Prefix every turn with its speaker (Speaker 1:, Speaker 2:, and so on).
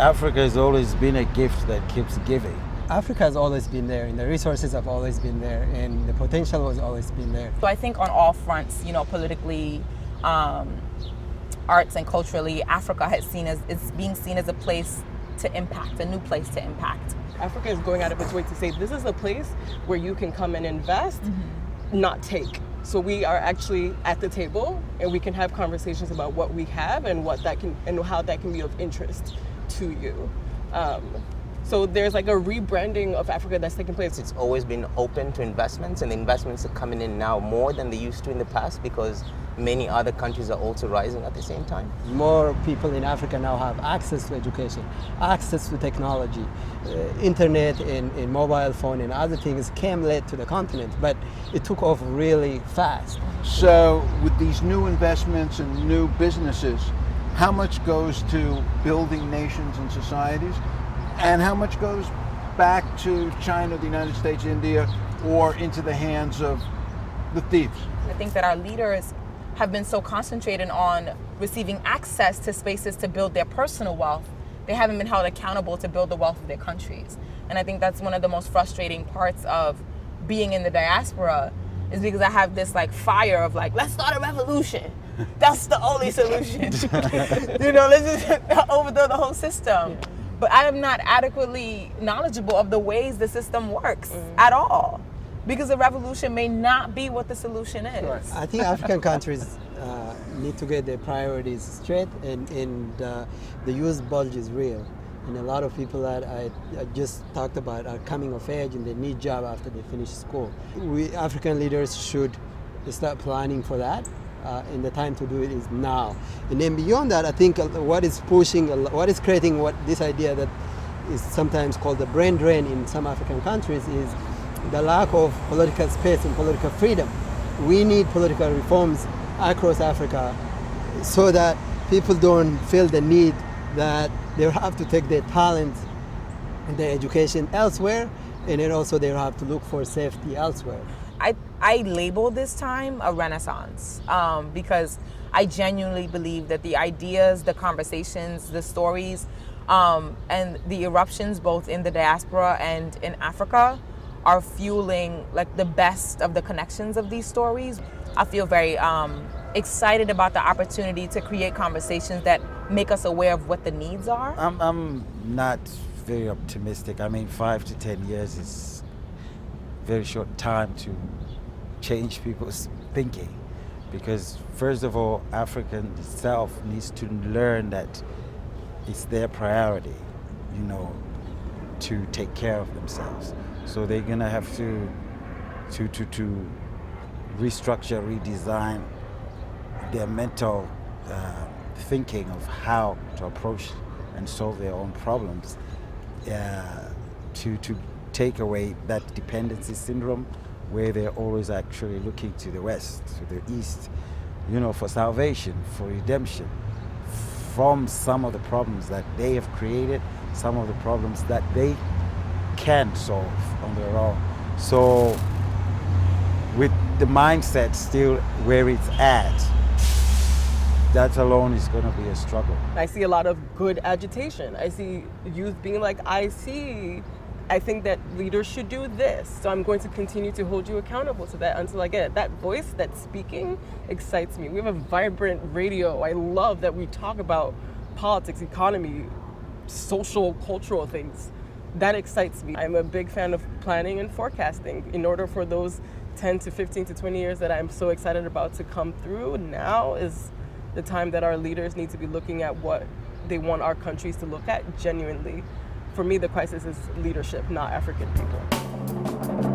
Speaker 1: Africa has always been a gift that keeps giving.
Speaker 2: Africa has always been there, and the resources have always been there, and the potential has always been there.
Speaker 3: So I think on all fronts, politically, arts and culturally, Africa is being seen as a place to impact, a new place to impact.
Speaker 4: Africa is going out of its way to say this is a place where you can come and invest, not take. So we are actually at the table, and we can have conversations about what we have and how that can be of interest to you. So there's like a rebranding of Africa that's taking place.
Speaker 5: It's always been open to investments, and the investments are coming in now more than they used to in the past because many other countries are also rising at the same time.
Speaker 2: More people in Africa now have access to education, access to technology. Internet and mobile phone and other things came late to the continent, but it took off really fast.
Speaker 6: So with these new investments and new businesses, how much goes to building nations and societies? And how much goes back to China, the United States, India, or into the hands of the thieves?
Speaker 3: I think that our leaders have been so concentrated on receiving access to spaces to build their personal wealth. They haven't been held accountable to build the wealth of their countries. And I think that's one of the most frustrating parts of being in the diaspora, is because I have this fire of let's start a revolution. That's the only solution. Let's just overthrow the whole system. Yeah. But I am not adequately knowledgeable of the ways the system works at all, because a revolution may not be what the solution is.
Speaker 2: Sure. I think African countries need to get their priorities straight, and the youth bulge is real. And a lot of people that I just talked about are coming of age and they need job after they finish school. We African leaders should start planning for that. And the time to do it is now. And then beyond that, I think what is creating this idea that is sometimes called the brain drain in some African countries is the lack of political space and political freedom. We need political reforms across Africa so that people don't feel the need that they have to take their talent and their education elsewhere, and then also they have to look for safety elsewhere.
Speaker 3: I label this time a renaissance because I genuinely believe that the ideas, the conversations, the stories, and the eruptions both in the diaspora and in Africa are fueling the best of the connections of these stories. I feel very excited about the opportunity to create conversations that make us aware of what the needs are.
Speaker 1: I'm not very optimistic. 5 to 10 years is very short time to change people's thinking, because first of all, Africa itself needs to learn that it's their priority, to take care of themselves. So they're gonna have to restructure, redesign their mental thinking of how to approach and solve their own problems, to take away that dependency syndrome where they're always actually looking to the West, to the East, for salvation, for redemption from some of the problems that they have created, some of the problems that they can solve on their own. So with the mindset still where it's at, that alone is going to be a struggle.
Speaker 4: I see a lot of good agitation. I see youth being I think that leaders should do this, so I'm going to continue to hold you accountable to that until I get it. That voice, that speaking, excites me. We have a vibrant radio. I love that we talk about politics, economy, social, cultural things. That excites me. I'm a big fan of planning and forecasting. In order for those 10 to 15 to 20 years that I'm so excited about to come through, now is the time that our leaders need to be looking at what they want our countries to look at genuinely. For me, the crisis is leadership, not African people.